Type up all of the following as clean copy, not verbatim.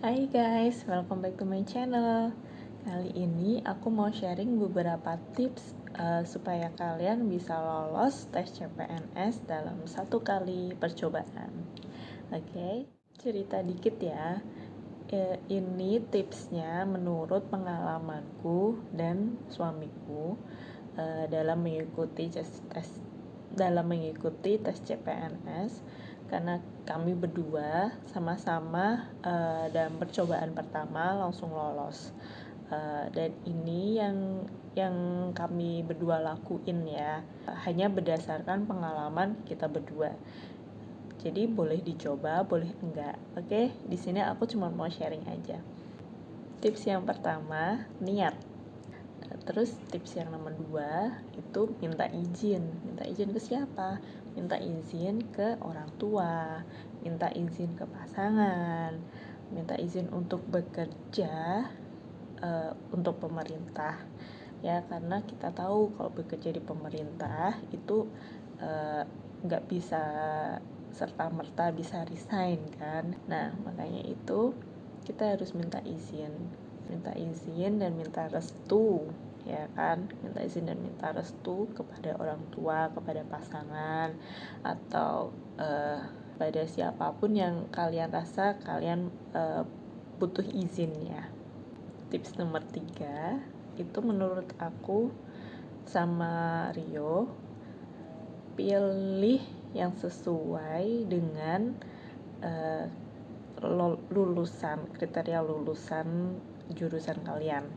Hai guys, welcome back to my channel. Kali ini aku mau sharing beberapa tips supaya kalian bisa lolos tes CPNS dalam satu kali percobaan. Oke, cerita dikit ya. Ini tipsnya menurut pengalamanku dan suamiku dalam mengikuti tes CPNS, karena kami berdua sama-sama dalam percobaan pertama langsung lolos. Dan ini yang kami berdua lakuin ya, hanya berdasarkan pengalaman kita berdua. Jadi boleh dicoba, boleh enggak. Oke, di sini aku cuma mau sharing aja. Tips yang pertama, niat. Terus tips yang nomor 2 itu minta izin. Minta izin ke siapa? Minta izin ke orang tua, minta izin ke pasangan, minta izin untuk bekerja untuk pemerintah ya, karena kita tahu kalau bekerja di pemerintah itu nggak bisa serta-merta bisa resign kan. Nah, makanya itu kita harus minta izin dan minta restu ya kan, minta izin dan minta restu kepada orang tua, kepada pasangan, atau pada siapapun yang kalian rasa kalian butuh izinnya. Tips nomor 3 itu menurut aku sama Rio, pilih yang sesuai dengan kriteria lulusan jurusan kalian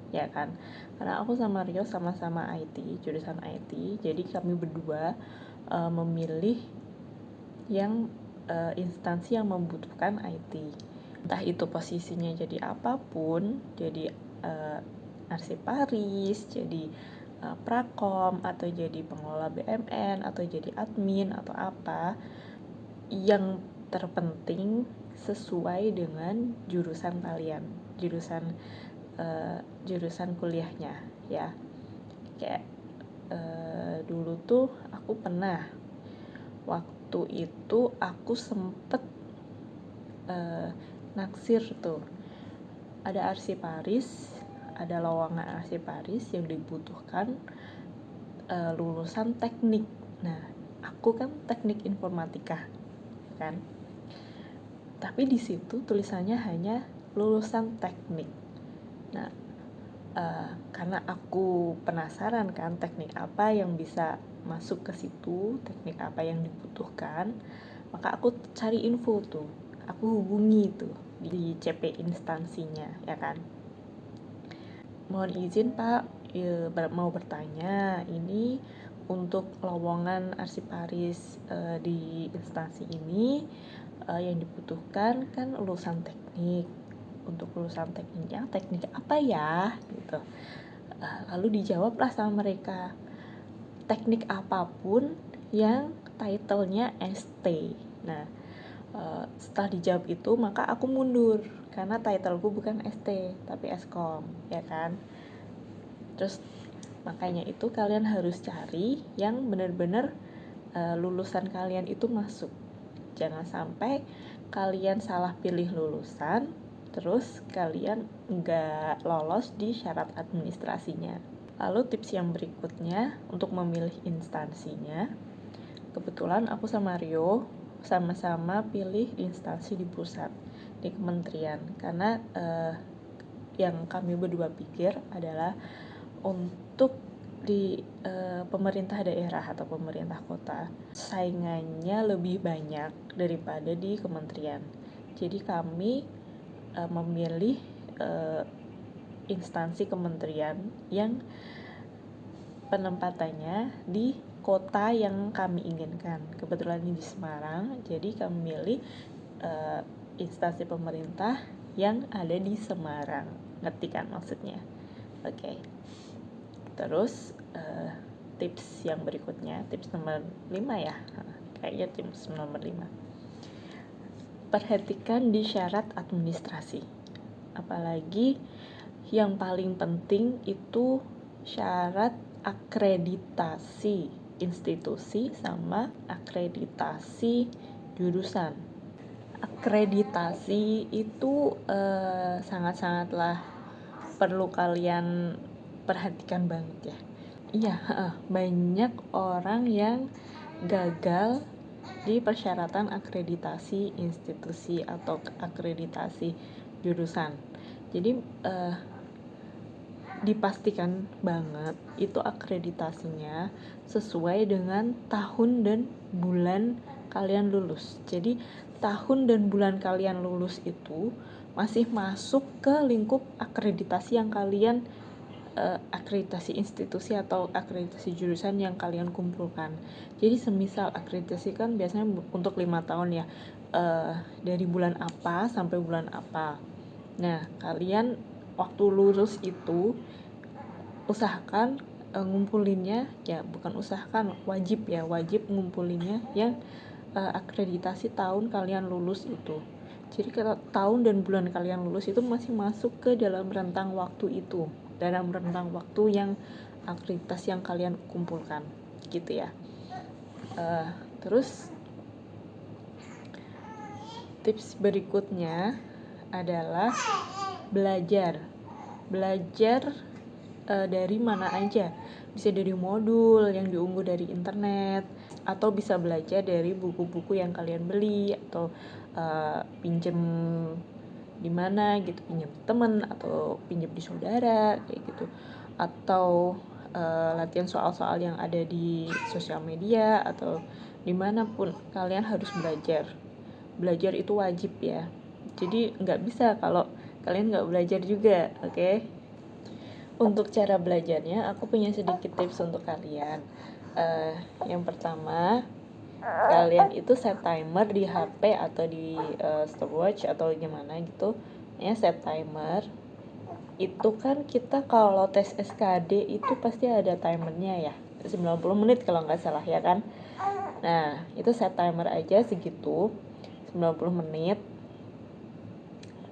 ya kan, karena aku sama Rio sama-sama IT, jurusan IT, jadi kami berdua memilih yang instansi yang membutuhkan IT, entah itu posisinya jadi apapun, jadi arsiparis, jadi prakom, atau jadi pengelola BMN, atau jadi admin, atau apa. Yang terpenting sesuai dengan jurusan kalian, jurusan kuliahnya ya. Kayak dulu tuh aku pernah, waktu itu aku sempet naksir tuh, ada arsiparis, ada lowongan arsiparis yang dibutuhkan lulusan teknik. Nah, aku kan teknik informatika kan, tapi di situ tulisannya hanya lulusan teknik. Nah, karena aku penasaran kan teknik apa yang bisa masuk ke situ, teknik apa yang dibutuhkan, maka aku cari info tuh, aku hubungi tuh di CP instansinya ya kan. Mohon izin Pak, mau bertanya, ini untuk lowongan arsiparis di instansi ini yang dibutuhkan kan lulusan teknik. Untuk lulusan tekniknya, teknik apa ya gitu. Lalu dijawablah sama mereka, teknik apapun yang titlenya ST. Nah, setelah dijawab itu maka aku mundur, karena titleku bukan ST tapi Eskom ya kan. Terus makanya itu kalian harus cari yang benar-benar lulusan kalian itu masuk. Jangan sampai kalian salah pilih lulusan terus kalian nggak lolos di syarat administrasinya. Lalu tips yang berikutnya untuk memilih instansinya, kebetulan aku sama Rio sama-sama pilih instansi di pusat, di kementerian, karena yang kami berdua pikir adalah untuk di pemerintah daerah atau pemerintah kota saingannya lebih banyak daripada di kementerian. Jadi kami memilih instansi kementerian yang penempatannya di kota yang kami inginkan. Kebetulan ini di Semarang, jadi kami milih instansi pemerintah yang ada di Semarang. Ngerti kan maksudnya? Oke. Terus tips yang berikutnya, tips nomor 5 ya. Kayaknya tips nomor 5. Perhatikan di syarat administrasi. Apalagi yang paling penting itu syarat akreditasi institusi sama akreditasi jurusan. akreditasi itu sangat-sangatlah perlu kalian perhatikan banget ya. Iya, banyak orang yang gagal di persyaratan akreditasi institusi atau akreditasi jurusan. Jadi dipastikan banget itu akreditasinya sesuai dengan tahun dan bulan kalian lulus. Jadi tahun dan bulan kalian lulus itu masih masuk ke lingkup akreditasi yang kalian akreditasi institusi atau akreditasi jurusan yang kalian kumpulkan. Jadi semisal akreditasi kan biasanya untuk 5 tahun ya, dari bulan apa sampai bulan apa. Nah, kalian waktu lulus itu usahakan ngumpulinnya, ya bukan usahakan, wajib ngumpulinnya yang akreditasi tahun kalian lulus itu. Jadi kalau tahun dan bulan kalian lulus itu masih masuk ke dalam rentang waktu itu, dalam rentang waktu yang akreditasi yang kalian kumpulkan, gitu ya. Terus tips berikutnya adalah belajar dari mana aja. Bisa dari modul yang diunggah dari internet, atau bisa belajar dari buku-buku yang kalian beli, atau pinjem di mana gitu, pinjam temen atau pinjam di saudara kayak gitu, atau latihan soal-soal yang ada di sosial media atau dimanapun. Kalian harus belajar itu wajib ya. Jadi nggak bisa kalau kalian nggak belajar juga, oke? Untuk cara belajarnya, aku punya sedikit tips untuk kalian. Yang pertama, kalian itu set timer di HP atau di stopwatch atau gimana gitu. Ya, set timer. Itu kan kita kalau tes SKD itu pasti ada timernya ya. 90 menit kalau nggak salah ya kan. Nah, itu set timer aja segitu, 90 menit.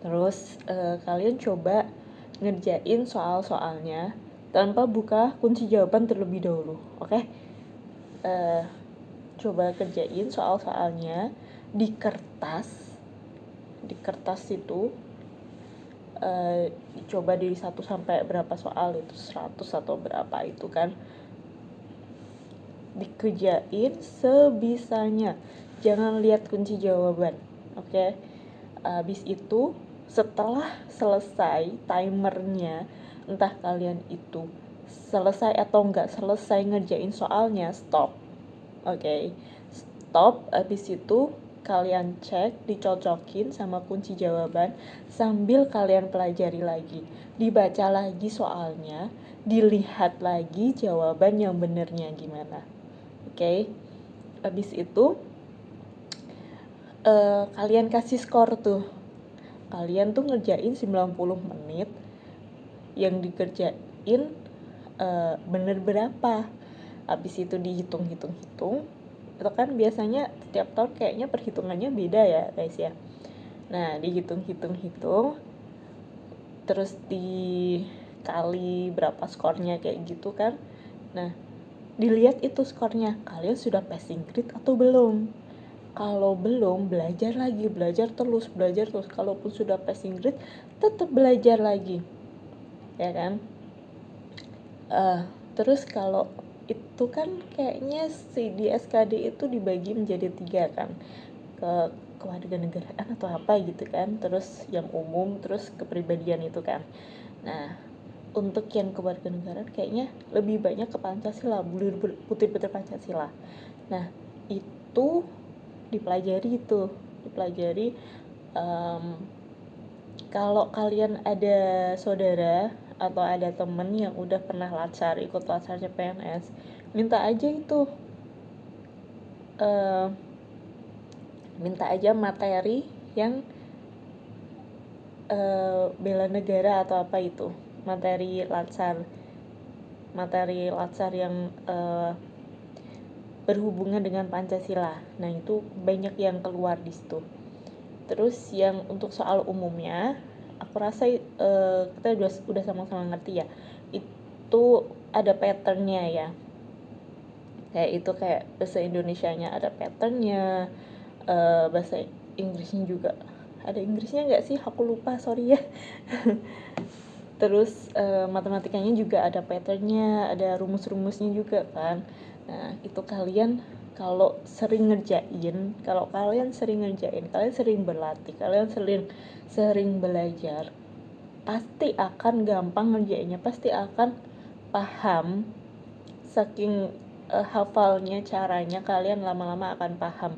Terus kalian coba ngerjain soal-soalnya tanpa buka kunci jawaban terlebih dahulu, oke? Coba kerjain soal-soalnya di kertas itu. Coba dari 1 sampai berapa soal itu, 100 atau berapa itu kan, dikerjain sebisanya, jangan lihat kunci jawaban, oke? Habis itu setelah selesai timernya, entah kalian itu selesai atau enggak selesai ngerjain soalnya, stop. Oke, stop. Habis itu kalian cek, dicocokin sama kunci jawaban sambil kalian pelajari lagi, dibaca lagi soalnya, dilihat lagi jawaban yang benernya gimana. Oke, habis itu kalian kasih skor tuh. Kalian tuh ngerjain 90 menit, yang dikerjain bener berapa. Habis itu dihitung-hitung. Itu kan biasanya setiap tahun kayaknya perhitungannya beda ya guys ya. Nah, dihitung-hitung, terus dikali berapa skornya kayak gitu kan. Nah, dilihat itu skornya, kalian sudah passing grade atau belum. Kalau belum, belajar terus. Kalaupun sudah passing grade, tetap belajar lagi, ya kan? Terus kalau itu kan kayaknya di SKD itu dibagi menjadi 3 kan, kewarganegaraan atau apa gitu kan, terus yang umum, terus kepribadian itu kan. Nah, untuk yang kewarganegaraan kayaknya lebih banyak ke Pancasila, putih-putih Pancasila. Nah, itu dipelajari kalau kalian ada saudara atau ada temen yang udah pernah ikut latsar CPNS, minta aja materi yang bela negara atau apa itu, materi latsar yang berhubungan dengan Pancasila. Nah, itu banyak yang keluar di situ. Terus yang untuk soal umumnya, aku rasa kita udah sama-sama ngerti ya. Itu ada patternnya ya. Kayak bahasa Indonesianya ada patternnya, bahasa Inggrisnya juga. Ada Inggrisnya nggak sih? Aku lupa, sorry ya. Terus matematikanya juga ada patternnya, ada rumus-rumusnya juga kan. Nah itu kalian kalau sering ngerjain, kalian sering berlatih, kalian sering belajar, pasti akan gampang ngerjainnya, pasti akan paham. Saking hafalnya caranya, kalian lama-lama akan paham.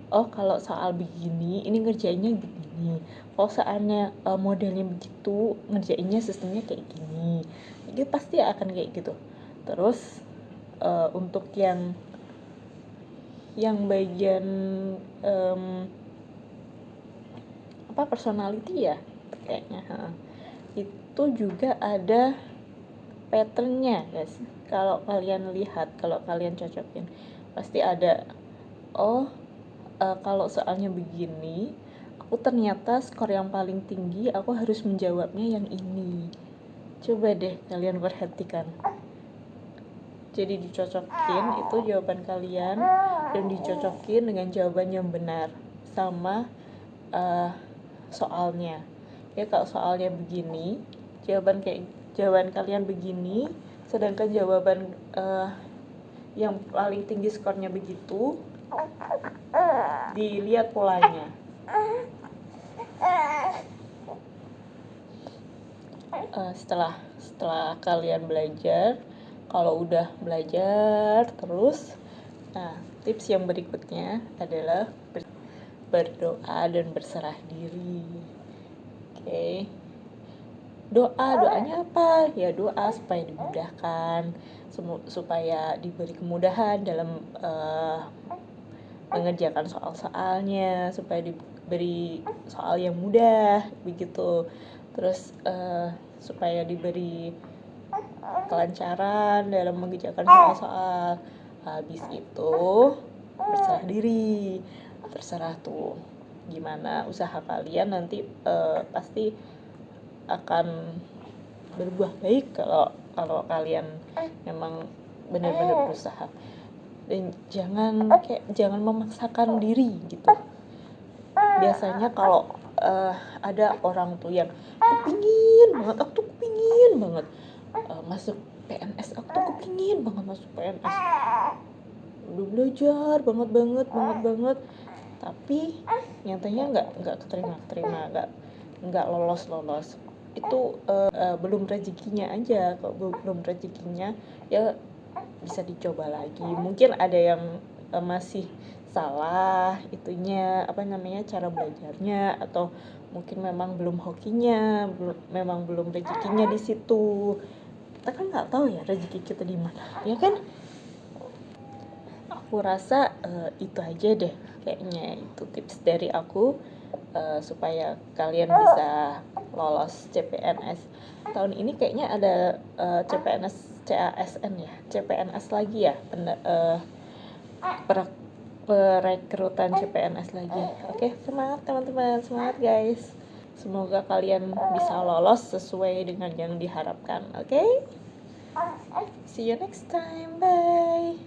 Oh kalau soal begini, ini ngerjainnya begini. Kalau soalnya modelnya begitu, ngerjainnya sistemnya kayak gini. Jadi pasti akan kayak gitu. Terus untuk yang bagian personality ya kayaknya, itu juga ada patternnya guys. Kalau kalian lihat, kalau kalian cocokin, pasti ada. Oh kalau soalnya begini, aku ternyata skor yang paling tinggi, aku harus menjawabnya yang ini. Coba deh kalian perhatikan. Jadi dicocokin itu jawaban kalian, dan dicocokin dengan jawaban yang benar sama soalnya. Ya kalau soalnya begini, jawaban kalian begini, sedangkan jawaban yang paling tinggi skornya begitu. Dilihat polanya. Setelah kalian belajar, kalau udah belajar terus, nah tips yang berikutnya adalah berdoa dan berserah diri. Oke. Doanya apa? Ya doa supaya dimudahkan, supaya diberi kemudahan dalam mengerjakan soal-soalnya, supaya diberi soal yang mudah begitu. Terus supaya diberi kelancaran dalam mengerjakan soal-soal. Habis itu berserah diri. Terserah tuh gimana usaha kalian nanti, pasti akan berbuah baik kalau kalian memang benar-benar berusaha. Dan jangan memaksakan diri gitu. Biasanya kalau ada orang tuh yang kepingin banget masuk PNS, aku tuh kepingin banget masuk PNS, udah belajar banget, tapi nyatanya nggak keterima, nggak lolos. Itu belum rezekinya aja. Kalau belum rezekinya ya bisa dicoba lagi. Mungkin ada yang masih salah itunya, cara belajarnya, atau mungkin memang belum hokinya, memang belum rezekinya di situ. Kita kan nggak tahu ya rezeki kita di mana, ya kan? Aku rasa itu aja deh kayaknya, itu tips dari aku supaya kalian bisa lolos CPNS. Tahun ini kayaknya ada CPNS CASN ya, CPNS lagi ya, perekrutan CPNS lagi. Oke, semangat teman-teman, semangat guys. Semoga kalian bisa lolos sesuai dengan yang diharapkan. Oke? See you next time. Bye.